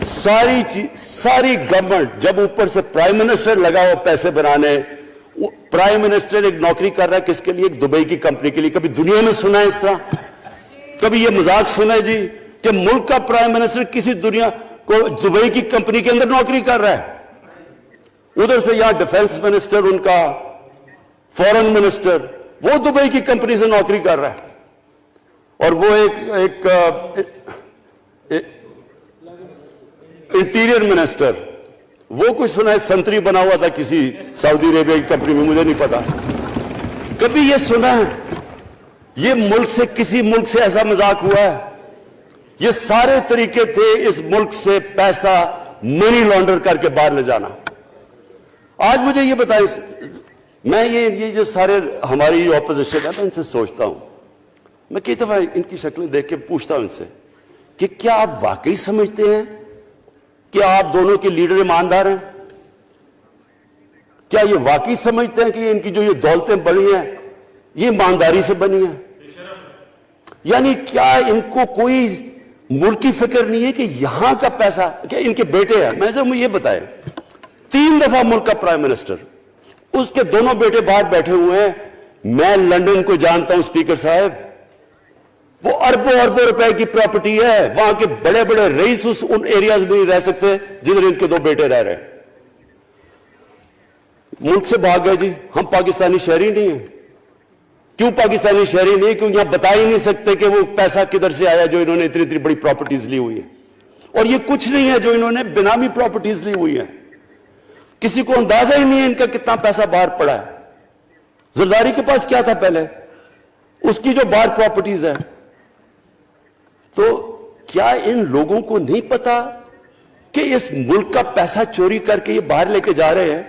ساری گورنمنٹ جب اوپر سے پرائم منسٹر لگا ہوا پیسے بنانے، پرائم منسٹر ایک نوکری کر رہا ہے کس کے لیے؟ ایک دبئی کی کمپنی کے لیے۔ کبھی دنیا میں سنا ہے اس طرح؟ کبھی یہ مذاق سنا ہے جی کہ ملک کا پرائم منسٹر کسی دنیا کو دبئی کی کمپنی کے اندر نوکری کر رہا ہے؟ ادھر سے یہاں ڈیفنس منسٹر، ان کا فورن منسٹر، وہ دبئی کی کمپنی سے نوکری کر رہا ہے۔ اور وہ ایک انٹیریئر منسٹر، وہ کچھ سنا ہے سنتری بنا ہوا تھا کسی سعودی عربیہ کی کمپنی میں، مجھے نہیں پتا. کبھی یہ سنا ہے یہ ملک سے کسی ملک سے ایسا مذاق ہوا ہے؟ یہ سارے طریقے تھے اس ملک سے پیسہ منی لانڈر کر کے باہر لے جانا. آج مجھے یہ بتائیں، میں یہ جو سارے ہماری اپوزیشن ہے، میں ان سے سوچتا ہوں، میں کئی دفعہ ان کی شکلیں دیکھ کے پوچھتا ہوں ان سے کہ کیا آپ واقعی سمجھتے ہیں کہ آپ دونوں کے لیڈر ایماندار ہیں؟ کیا یہ واقعی سمجھتے ہیں کہ ان کی جو یہ دولتیں بڑی ہیں یہ ایمانداری سے بنی ہیں؟ یعنی کیا ان کو کوئی ملک کی فکر نہیں ہے کہ یہاں کا پیسہ، کیا ان کے بیٹے ہیں؟ میں یہ بتائیں، 3 دفعہ ملک کا پرائم منسٹر، اس کے دونوں بیٹے باہر بیٹھے ہوئے ہیں. میں لندن کو جانتا ہوں اسپیکر صاحب، وہ اربوں اربوں روپے کی پراپرٹی ہے، وہاں کے بڑے بڑے رئیس ان ایریاز میں نہیں رہ سکتے جدھر ان کے 2 بیٹے رہ رہے ہیں. ملک سے بھاگ گئے. جی ہم پاکستانی شہری نہیں ہیں. کیوں پاکستانی شہری نہیں؟ کیوں یہاں بتا ہی نہیں سکتے کہ وہ پیسہ کدھر سے آیا جو انہوں نے اتنی بڑی پراپرٹیز لی ہوئی ہیں. اور یہ کچھ نہیں ہے جو انہوں نے بنامی پراپرٹیز لی ہوئی ہیں. کسی کو اندازہ ہی نہیں ہے ان کا کتنا پیسہ باہر پڑا ہے. زرداری کے پاس کیا تھا پہلے، اس کی جو باہر پراپرٹیز ہے. تو کیا ان لوگوں کو نہیں پتا کہ اس ملک کا پیسہ چوری کر کے یہ باہر لے کے جا رہے ہیں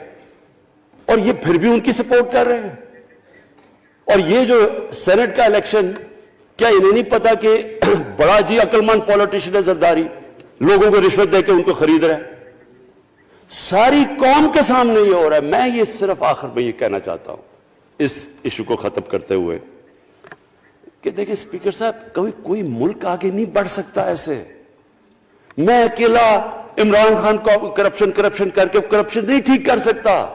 اور یہ پھر بھی ان کی سپورٹ کر رہے ہیں؟ اور یہ جو سینٹ کا الیکشن، کیا انہیں نہیں پتا کہ بڑا جی عقل مند پولیٹیشن ہے زرداری، لوگوں کو رشوت دے کے ان کو خرید رہا ہے؟ ساری قوم کے سامنے یہ ہو رہا ہے. میں یہ صرف آخر میں یہ کہنا چاہتا ہوں اس ایشو کو ختم کرتے ہوئے کہ دیکھیں اسپیکر صاحب، کوئی ملک آگے نہیں بڑھ سکتا ایسے. میں اکیلا عمران خان کو کرپشن کر کے کرپشن نہیں ٹھیک کر سکتا.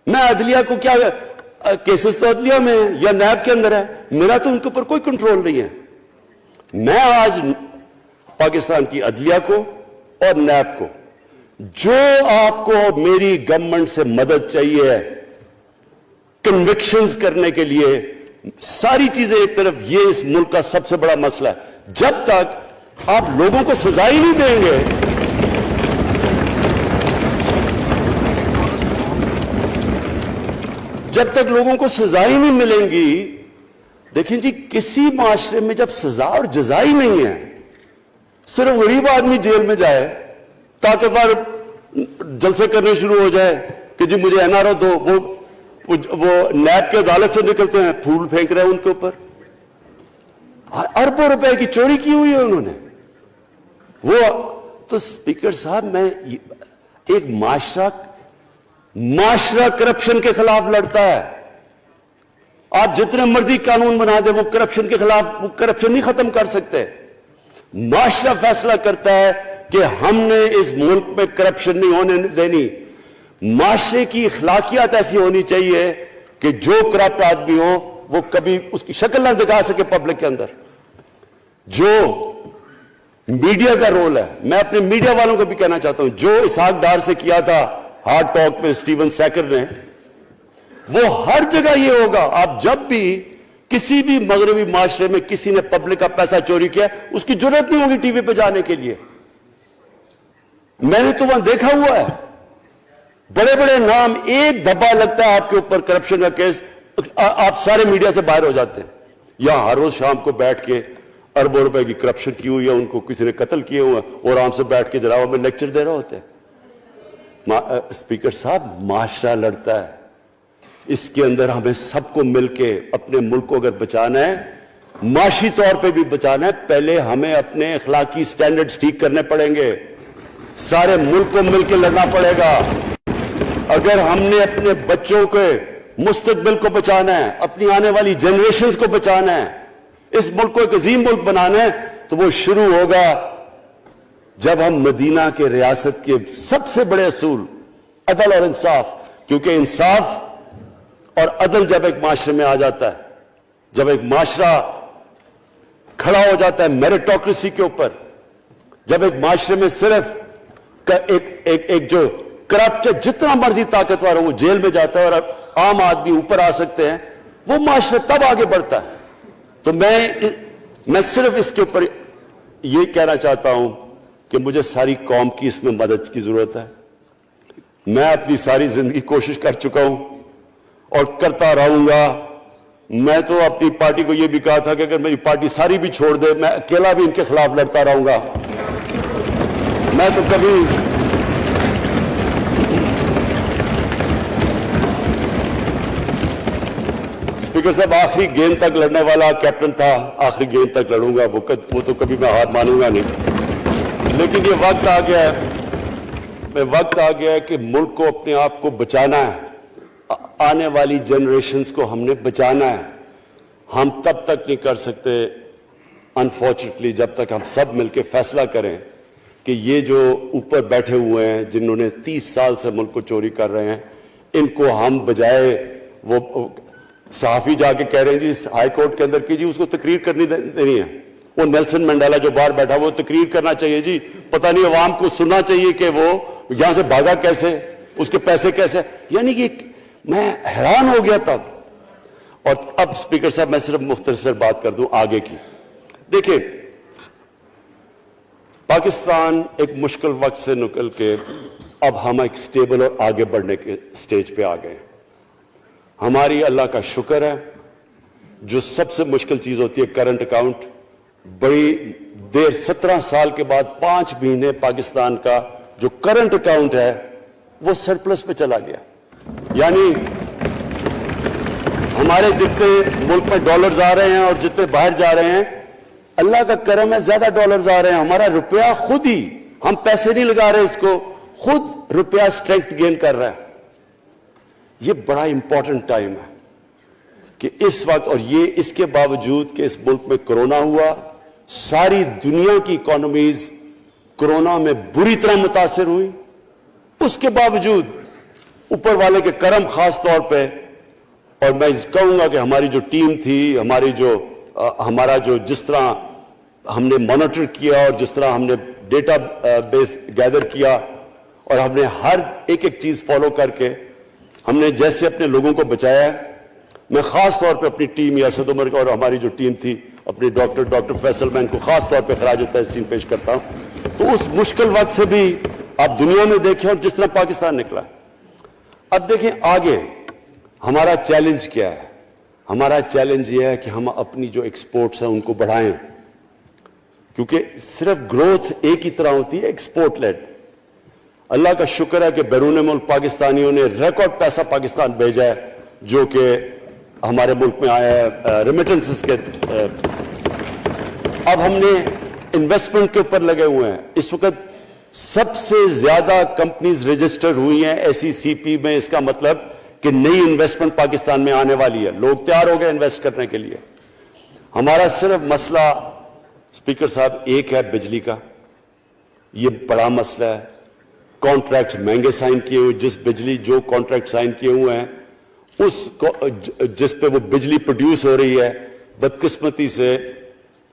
میں عدلیہ کو کیا، کیسز تو عدلیہ میں یا نیب کے اندر ہے، میرا تو ان کے اوپر کوئی کنٹرول نہیں ہے. میں آج پاکستان کی عدلیہ کو اور نیب کو، جو آپ کو میری گورنمنٹ سے مدد چاہیے کنوکشنز کرنے کے لیے، ساری چیزیں ایک طرف، یہ اس ملک کا سب سے بڑا مسئلہ ہے. جب تک آپ لوگوں کو سزا ہی نہیں دیں گے، جب تک لوگوں کو سزا ہی نہیں ملیں گی. دیکھیں جی، کسی معاشرے میں جب سزا اور جزا ہی نہیں ہے، صرف غریب آدمی جیل میں جائے، طاقتور جلسے کرنے شروع ہو جائے کہ جی مجھے این آر او دو، وہ نیب کے عدالت سے نکلتے ہیں، پھول پھینک رہے ہیں ان کے اوپر. اربوں روپے کی چوری کی ہوئی ہے انہوں نے. وہ تو اسپیکر صاحب، میں ایک معاشرہ کرپشن کے خلاف لڑتا ہے. آپ جتنے مرضی قانون بنا دیں، وہ کرپشن کے خلاف، وہ کرپشن نہیں ختم کر سکتے. معاشرہ فیصلہ کرتا ہے کہ ہم نے اس ملک میں کرپشن نہیں ہونے دینی. معاشرے کی اخلاقیات ایسی ہونی چاہیے کہ جو کرپٹ آدمی ہو وہ کبھی اس کی شکل نہ دکھا سکے پبلک کے اندر. جو میڈیا کا رول ہے، میں اپنے میڈیا والوں کو بھی کہنا چاہتا ہوں، جو اسحاق ڈار سے کیا تھا ہارڈ ٹاک میں اسٹیون سیکر نے، وہ ہر جگہ یہ ہوگا. آپ جب بھی کسی بھی مغربی معاشرے میں کسی نے پبلک کا پیسہ چوری کیا، اس کی ضرورت نہیں ہوگی ٹی وی پہ جانے کے لیے. میں نے تو وہاں دیکھا ہوا ہے، بڑے بڑے نام، ایک دھبا لگتا ہے آپ کے اوپر کرپشن کا کیس، آپ سارے میڈیا سے باہر ہو جاتے ہیں. یہاں ہر روز شام کو بیٹھ کے اربوں روپے کی کرپشن کی ہوئی ہے، ان کو کسی نے قتل کیے ہوئے ہیں، اور آرام سے بیٹھ کے جناب میں لیکچر دے رہے ہوتے ہیں. اسپیکر صاحب، معاشرہ لڑتا ہے، اس کے اندر ہمیں سب کو مل کے اپنے ملک کو اگر بچانا ہے، معاشی طور پہ بھی بچانا ہے، پہلے ہمیں اپنے اخلاقی سٹینڈرڈز ٹھیک کرنے پڑیں گے. سارے ملک کو مل کے لڑنا پڑے گا. اگر ہم نے اپنے بچوں کے مستقبل کو بچانا ہے، اپنی آنے والی جنریشنز کو بچانا ہے، اس ملک کو ایک عظیم ملک بنانا ہے، تو وہ شروع ہوگا جب ہم مدینہ کے ریاست کے سب سے بڑے اصول عدل اور انصاف، کیونکہ انصاف اور عدل جب ایک معاشرے میں آ جاتا ہے، جب ایک معاشرہ کھڑا ہو جاتا ہے میرٹوکریسی کے اوپر، جب ایک معاشرے میں صرف ایک جو کرپٹ جتنا مرضی طاقتور ہو وہ جیل میں جاتا ہے اور عام آدمی اوپر آ سکتے ہیں، وہ معاشرہ تب آگے بڑھتا ہے. تو میں میں صرف اس کے اوپر یہ کہنا چاہتا ہوں کہ مجھے ساری قوم کی اس میں مدد کی ضرورت ہے. میں اپنی ساری زندگی کوشش کر چکا ہوں اور کرتا رہوں گا. میں تو اپنی پارٹی کو یہ بھی کہا تھا کہ اگر میری پارٹی ساری بھی چھوڑ دے میں اکیلا بھی ان کے خلاف لڑتا رہوں گا. میں تو کبھی اسپیکر صاحب آخری گیند تک لڑنے والا کیپٹن تھا. آخری گیند تک لڑوں گا, وہ تو کبھی میں ہار مانوں گا نہیں. لیکن یہ وقت آ گیا ہے کہ ملک کو اپنے آپ کو بچانا ہے. آنے والی جنریشنز کو ہم نے بچانا ہے. ہم تب تک نہیں کر سکتے انفارچونیٹلی جب تک ہم سب مل کے فیصلہ کریں کہ یہ جو اوپر بیٹھے ہوئے ہیں جنہوں نے 30 سال سے ملک کو چوری کر رہے ہیں, ان کو ہم بجائے وہ صحافی جا کے کہہ رہے ہیں جی ہائی کورٹ کے اندر کی جی اس کو تقریر کرنی دینی ہے. وہ نیلسن منڈیلا جو باہر بیٹھا وہ تقریر کرنا چاہیے جی. پتہ نہیں عوام کو سننا چاہیے کہ وہ یہاں سے بھاگا کیسے, اس کے پیسے کیسے. یعنی کہ میں حیران ہو گیا تب. اور اب اسپیکر صاحب میں صرف مختصر بات کر دوں آگے کی. دیکھیں پاکستان ایک مشکل وقت سے نکل کے اب ہم ایک سٹیبل اور آگے بڑھنے کے سٹیج پہ آ گئے ہیں. ہماری اللہ کا شکر ہے. جو سب سے مشکل چیز ہوتی ہے کرنٹ اکاؤنٹ, بڑی دیر 17 سال کے بعد 5 مہینے پاکستان کا جو کرنٹ اکاؤنٹ ہے وہ سرپلس پہ چلا گیا. یعنی ہمارے جتنے ملک میں ڈالرز آ رہے ہیں اور جتنے باہر جا رہے ہیں اللہ کا کرم ہے زیادہ ڈالرز آ رہے ہیں. ہمارا روپیہ خود ہی, ہم پیسے نہیں لگا رہے اس کو, خود روپیہ اسٹرینتھ گین کر رہا ہے. یہ بڑا امپورٹنٹ ٹائم ہے کہ اس وقت, اور یہ اس کے باوجود کہ اس ملک میں کرونا ہوا, ساری دنیا کی اکانومیز کرونا میں بری طرح متاثر ہوئی, اس کے باوجود اوپر والے کے کرم خاص طور پہ. اور میں کہوں گا کہ ہماری جو ٹیم تھی, ہمارا جو جس طرح ہم نے مانیٹر کیا اور جس طرح ہم نے ڈیٹا بیس گیدر کیا اور ہم نے ہر ایک چیز فالو کر کے ہم نے جیسے اپنے لوگوں کو بچایا ہے. میں خاص طور پہ اپنی ٹیم یاسد عمر اور ہماری جو ٹیم تھی اپنی ڈاکٹر فیصل, میں ان کو خاص طور پہ خراج تحسین پیش کرتا ہوں. تو اس مشکل وقت سے بھی آپ دنیا میں دیکھیں اور جس طرح پاکستان نکلا. اب دیکھیں آگے ہمارا چیلنج کیا ہے. ہمارا چیلنج یہ ہے کہ ہم اپنی جو ایکسپورٹس ہیں ان کو بڑھائیں, کیونکہ صرف گروتھ ایک ہی طرح ہوتی ہے ایکسپورٹ لیڈ. اللہ کا شکر ہے کہ بیرون ملک پاکستانیوں نے ریکارڈ پیسہ پاکستان بھیجا ہے جو کہ ہمارے ملک میں آیا ہے ریمیٹنسز کے. اب ہم نے انویسٹمنٹ کے اوپر لگے ہوئے ہیں. اس وقت سب سے زیادہ کمپنیز رجسٹر ہوئی ہیں SECP میں. اس کا مطلب کہ نئی انویسٹمنٹ پاکستان میں آنے والی ہے. لوگ تیار ہو گئے انویسٹ کرنے کے لیے. ہمارا صرف مسئلہ اسپیکر صاحب ایک ہے بجلی کا. یہ بڑا مسئلہ ہے. کانٹریکٹ مہنگے سائن کیے ہوئے, جس بجلی جو کانٹریکٹ سائن کیے ہوئے ہیں جس پہ وہ بجلی پروڈیوس ہو رہی ہے, بدقسمتی سے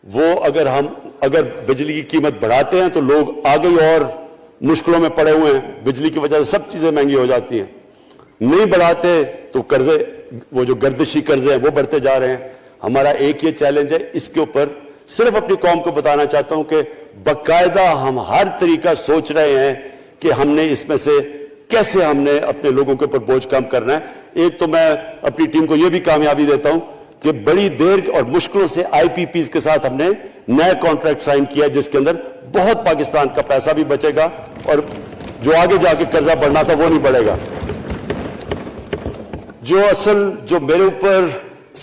وہ اگر بجلی کی قیمت بڑھاتے ہیں تو لوگ آگے اور مشکلوں میں پڑے ہوئے ہیں. بجلی کی وجہ سے سب چیزیں مہنگی ہو جاتی ہیں. نہیں بڑھاتے تو قرضے, وہ جو گردشی قرضے ہیں وہ بڑھتے جا رہے ہیں. ہمارا ایک یہ چیلنج ہے. اس کے اوپر صرف اپنی قوم کو بتانا چاہتا ہوں کہ باقاعدہ ہم ہر طریقہ سوچ رہے ہیں کہ ہم نے اس میں سے کیسے ہم نے اپنے لوگوں کے اوپر بوجھ کم کرنا ہے. ایک تو میں اپنی ٹیم کو یہ بھی کامیابی دیتا ہوں کہ بڑی دیر اور مشکلوں سے IPPs کے ساتھ ہم نے نئے کانٹریکٹ سائن کیا جس کے اندر بہت پاکستان کا پیسہ بھی بچے گا اور جو آگے جا کے قرضہ بڑھنا تھا وہ نہیں بڑھے گا. جو میرے اوپر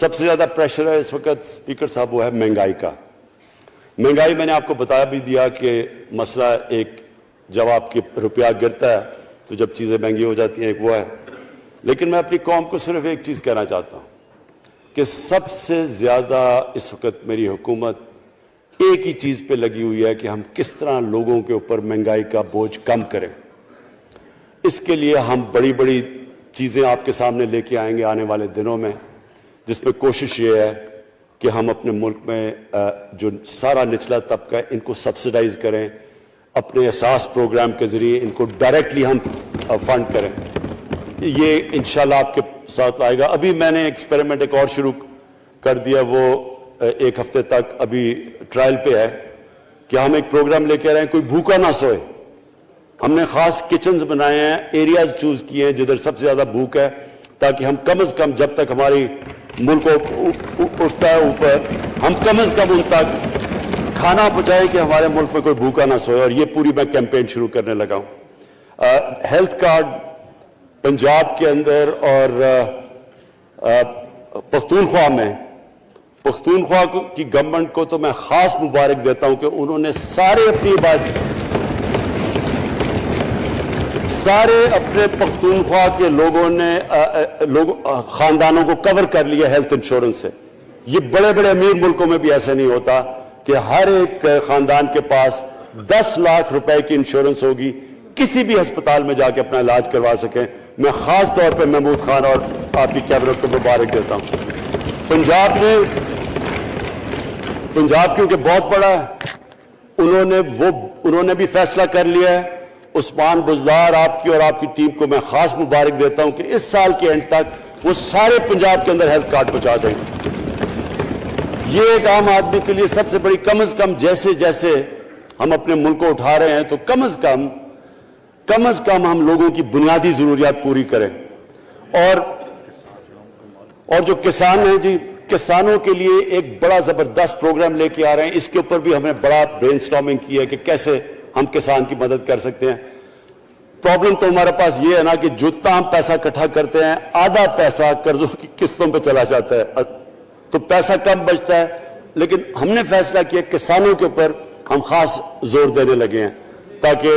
سب سے زیادہ پریشر ہے اس وقت اسپیکر صاحب وہ ہے مہنگائی کا. مہنگائی میں نے آپ کو بتا بھی دیا کہ مسئلہ ایک جب آپ کے روپیہ گرتا ہے تو جب چیزیں مہنگی ہو جاتی ہیں ایک وہ ہے. لیکن میں اپنی قوم کو صرف ایک چیز کہنا چاہتا ہوں کہ سب سے زیادہ اس وقت میری حکومت ایک ہی چیز پہ لگی ہوئی ہے کہ ہم کس طرح لوگوں کے اوپر مہنگائی کا بوجھ کم کریں. اس کے لیے ہم بڑی بڑی چیزیں آپ کے سامنے لے کے آئیں گے آنے والے دنوں میں, جس میں کوشش یہ ہے کہ ہم اپنے ملک میں جو سارا نچلا طبقہ ہے ان کو سبسڈائز کریں, اپنے احساس پروگرام کے ذریعے ان کو ڈائریکٹلی ہم فنڈ کریں. یہ انشاءاللہ آپ کے ساتھ آئے گا. ابھی میں نے ایکسپیریمنٹ ایک اور شروع کر دیا, وہ ایک ہفتے تک ابھی ٹرائل پہ ہے کہ ہم ایک پروگرام لے کے آ رہے ہیں کوئی بھوکا نہ سوئے. ہم نے خاص کچنز بنائے ہیں, ایریاز چوز کیے ہیں جدھر سب سے زیادہ بھوک ہے, تاکہ ہم کم از کم جب تک ہماری ملک اٹھتا ہے اوپر, ہم کم از کم ان تک کھانا پہنچائیں کہ ہمارے ملک میں کوئی بھوکا نہ سوئے. اور یہ پوری میں کیمپین شروع کرنے لگا ہوں. ہیلتھ کارڈ پنجاب کے اندر اور پختونخوا میں, پختونخوا کی گورنمنٹ کو تو میں خاص مبارک دیتا ہوں کہ انہوں نے سارے اپنے پختونخوا کے لوگوں نے خاندانوں کو کور کر لیا ہیلتھ انشورنس سے. یہ بڑے بڑے امیر ملکوں میں بھی ایسا نہیں ہوتا کہ ہر ایک خاندان کے پاس 10 لاکھ روپے کی انشورنس ہوگی, کسی بھی ہسپتال میں جا کے اپنا علاج کروا سکیں. میں خاص طور پہ محمود خان اور آپ کی کیبنٹ کو مبارک دیتا ہوں. پنجاب کیونکہ بہت بڑا ہے, انہوں نے بھی فیصلہ کر لیا ہے. عثمان بزدار آپ کی اور آپ کی ٹیم کو میں خاص مبارک دیتا ہوں کہ اس سال کے اینڈ تک وہ سارے پنجاب کے اندر ہیلتھ کارڈ پہنچا دیں گے. یہ ایک عام آدمی کے لیے سب سے بڑی, کم از کم جیسے جیسے ہم اپنے ملک کو اٹھا رہے ہیں تو کم از کم ہم لوگوں کی بنیادی ضروریات پوری کریں. اور جو کسان ہیں جی, کسانوں کے لیے ایک بڑا زبردست پروگرام لے کے آ رہے ہیں. اس کے اوپر بھی ہمیں بڑا برین سٹارمنگ کی ہے کہ کیسے ہم کسان کی مدد کر سکتے ہیں. پرابلم تو ہمارے پاس یہ ہے نا کہ جتنا ہم پیسہ اکٹھا کرتے ہیں آدھا پیسہ قرضوں کی قسطوں پہ چلا جاتا ہے, تو پیسہ کم بچتا ہے. لیکن ہم نے فیصلہ کیا کسانوں کے اوپر ہم خاص زور دینے لگے ہیں, تاکہ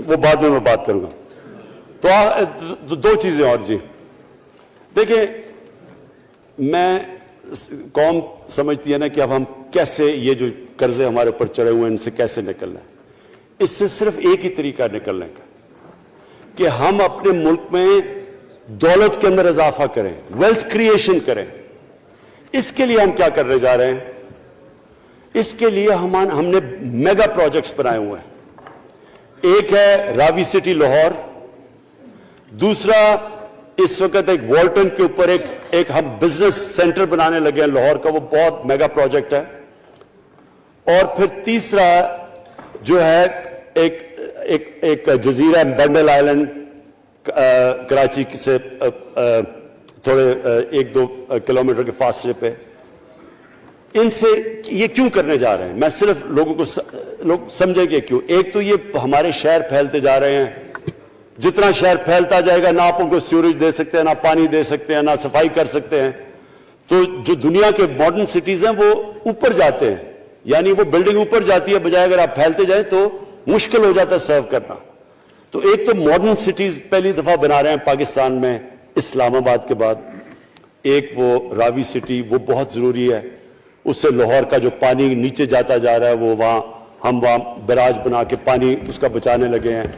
وہ بعد میں بات کروں گا. تو 2 چیزیں اور جی. دیکھیں, میں قوم سمجھتی ہے نا کہ اب ہم کیسے یہ جو قرضے ہمارے اوپر چڑھے ہوئے ہیں ان سے کیسے نکلنا ہے. اس سے صرف ایک ہی طریقہ نکلنے کا کہ ہم اپنے ملک میں دولت کے اندر اضافہ کریں, ویلتھ کریشن کریں. اس کے لیے ہم کیا کرنے جا رہے ہیں؟ اس کے لیے ہم نے میگا پروجیکٹس بنائے ہوئے ہیں. ایک ہے راوی سٹی لاہور, دوسرا اس وقت ایک والٹن کے اوپر ایک ہم بزنس سینٹر بنانے لگے ہیں لاہور کا, وہ بہت میگا پروجیکٹ ہے. اور پھر تیسرا جو ہے ایک جزیرہ بینڈل آئلینڈ کراچی سے تھوڑے 1-2 کلومیٹر کے فاصلے پہ. ان سے یہ کیوں کرنے جا رہے ہیں, میں صرف لوگ سمجھیں کہ کیوں. ایک تو یہ ہمارے شہر پھیلتے جا رہے ہیں, جتنا شہر پھیلتا جائے گا نہ آپ ان کو سیوریج دے سکتے ہیں, نہ پانی دے سکتے ہیں, نہ صفائی کر سکتے ہیں. تو جو دنیا کے ماڈرن سٹیز ہیں وہ اوپر جاتے ہیں, یعنی وہ بلڈنگ اوپر جاتی ہے, بجائے اگر آپ پھیلتے جائیں تو مشکل ہو جاتا ہے سرو کرنا. تو ایک تو ماڈرن سٹیز پہلی دفعہ بنا رہے ہیں پاکستان میں اسلام آباد کے بعد. ایک وہ راوی سٹی, وہ بہت ضروری ہے. اس سے لاہور کا جو پانی نیچے جاتا جا رہا ہے وہ ہم وہاں براج بنا کے پانی اس کا بچانے لگے ہیں.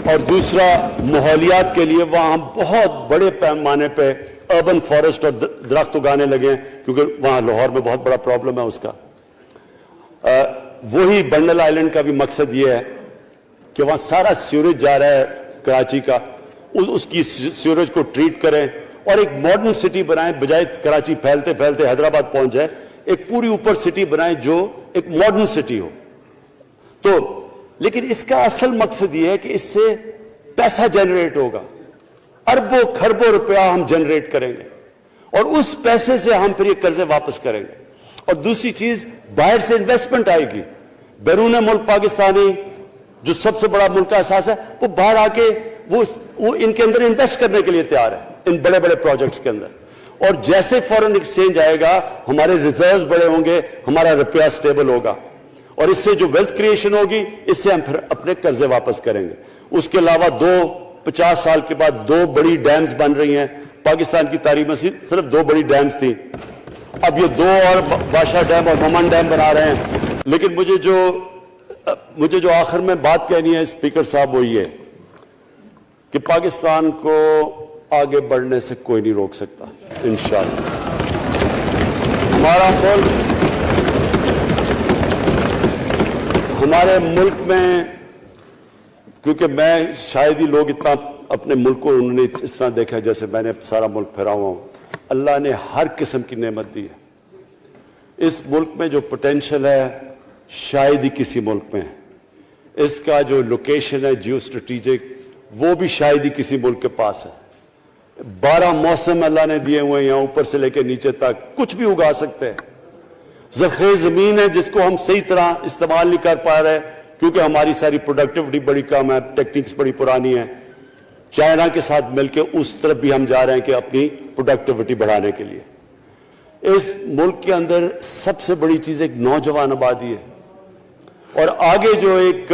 اور دوسرا ماحولیات کے لیے وہاں ہم بہت بڑے پیمانے پہ اربن فارسٹ اور درخت اگانے لگے ہیں, کیونکہ وہاں لاہور میں بہت بڑا پرابلم ہے اس کا. وہی بینڈل آئلینڈ کا بھی مقصد یہ ہے کہ وہاں سارا سیوریج جا رہا ہے کراچی کا, اس کی سیوریج کو ٹریٹ کریں اور ایک ماڈرن سٹی بنائیں, بجائے کراچی پھیلتے پھیلتے حیدرآباد پہنچ جائے, ایک پوری اوپر سٹی بنائیں جو ایک ماڈرن سٹی ہو. تو لیکن اس کا اصل مقصد یہ ہے کہ اس سے پیسہ جنریٹ ہوگا, اربوں کھربوں روپیہ ہم جنریٹ کریں گے, اور اس پیسے سے ہم پھر یہ قرضے واپس کریں گے. اور دوسری چیز, باہر سے انویسٹمنٹ آئے گی. بیرون ملک پاکستانی جو سب سے بڑا ملک کا احساس ہے, وہ باہر آ کے وہ ان کے اندر انویسٹ کرنے کے لیے تیار ہے, ان بڑے بڑے پروجیکٹس کے اندر. اور جیسے فورن ایکسچینج آئے گا ہمارے ریزروز بڑے ہوں گے, ہمارا روپیہ سٹیبل ہوگا, اور اس سے جو ویلتھ کریشن ہوگی اس سے ہم پھر اپنے قرضے واپس کریں گے. اس کے علاوہ 50 سال کے بعد 2 بڑی ڈیمز بن رہی ہیں. پاکستان کی تاریخ میں صرف 2 بڑی ڈیمز تھیں, اب یہ 2 اور بادشاہ ڈیم اور مومن ڈیم بنا رہے ہیں. لیکن مجھے جو آخر میں بات کہنی ہے اسپیکر صاحب وہ یہ کہ پاکستان کو آگے بڑھنے سے کوئی نہیں روک سکتا انشاءاللہ. ہمارے ملک میں, کیونکہ میں شاید ہی لوگ اتنا اپنے ملک کو انہوں نے اس طرح دیکھا جیسے میں نے سارا ملک پھیرا ہوا ہوں. اللہ نے ہر قسم کی نعمت دی ہے. اس ملک میں جو پوٹینشل ہے شاید ہی کسی ملک میں ہے. اس کا جو لوکیشن ہے جیو اسٹریٹجک وہ بھی شاید ہی کسی ملک کے پاس ہے. 12 موسم اللہ نے دیے ہوئے ہیں یہاں اوپر سے لے کے نیچے تک, کچھ بھی اگا سکتے ہیں. زرخیز زمین ہے جس کو ہم صحیح طرح استعمال نہیں کر پا رہے کیونکہ ہماری ساری پروڈکٹیوٹی بڑی کم ہے, ٹیکنیکس بڑی پرانی ہیں. چائنا کے ساتھ مل کے اس طرف بھی ہم جا رہے ہیں کہ اپنی پروڈکٹیوٹی بڑھانے کے لیے. اس ملک کے اندر سب سے بڑی چیز ایک نوجوان آبادی ہے. اور آگے جو ایک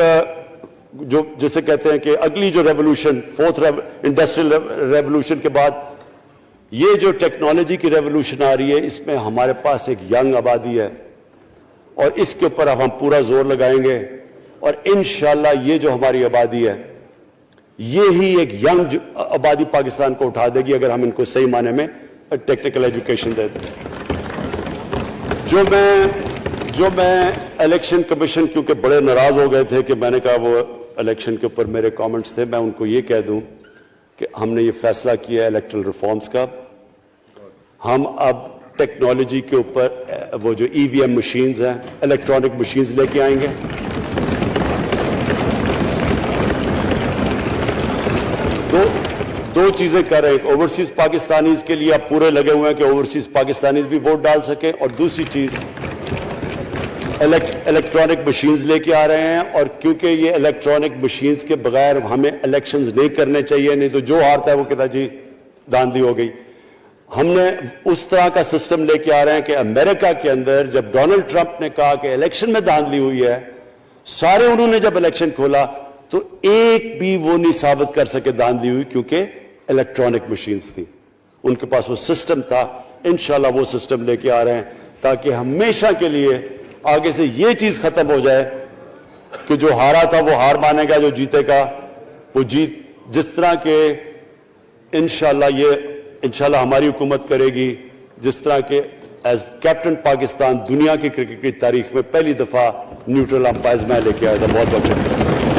جو جسے کہتے ہیں کہ اگلی جو ریولوشن, 4th انڈسٹریل ریولوشن کے بعد یہ جو ٹیکنالوجی کی ریولوشن آ رہی ہے, اس میں ہمارے پاس ایک ینگ آبادی ہے اور اس کے اوپر اب ہم پورا زور لگائیں گے. اور انشاءاللہ یہ جو ہماری آبادی ہے یہ ہی ایک ینگ آبادی پاکستان کو اٹھا دے گی اگر ہم ان کو صحیح معنی میں ٹیکنیکل ایجوکیشن دے دیں. جو میں الیکشن کمیشن کیونکہ بڑے ناراض ہو گئے تھے کہ میں نے کہا وہ الیکشن کے اوپر میرے کامنٹس تھے, میں ان کو یہ کہہ دوں کہ ہم نے یہ فیصلہ کیا ہے الیکٹرل ریفارمز کا. ہم اب ٹیکنالوجی کے اوپر وہ جو EVM مشینز ہیں, الیکٹرانک مشینز لے کے آئیں گے. دو چیزیں کر رہے ہیں. اوورسیز پاکستانیز کے لیے اب پورے لگے ہوئے ہیں کہ اوورسیز پاکستانیز بھی ووٹ ڈال سکیں, اور دوسری چیز الیکٹرانک مشینز لے کے آ رہے ہیں. اور کیونکہ یہ الیکٹرانک مشینز کے بغیر ہمیں الیکشنز نہیں کرنے چاہیے, نہیں تو جو ہارتا ہے وہ کہتا جی داندلی ہو گئی. ہم نے اس طرح کا سسٹم لے کے آ رہے ہیں کہ امریکہ کے اندر جب ڈونلڈ ٹرمپ نے کہا کہ الیکشن میں داندلی ہوئی ہے, سارے انہوں نے جب الیکشن کھولا تو ایک بھی وہ نہیں ثابت کر سکے داندلی ہوئی کیونکہ الیکٹرانک مشینز تھی, ان کے پاس وہ سسٹم تھا. انشاءاللہ وہ سسٹم لے کے آ رہے ہیں تاکہ ہمیشہ کے لیے آگے سے یہ چیز ختم ہو جائے کہ جو ہارا تھا وہ ہار مانے گا, جو جیتے گا وہ جیت. جس طرح کہ انشاءاللہ ہماری حکومت کرے گی, جس طرح کہ ایز کیپٹن پاکستان دنیا کی کرکٹ کی تاریخ میں پہلی دفعہ نیوٹرل امپائرز میں لے کے آیا تھا. بہت بہت شکریہ.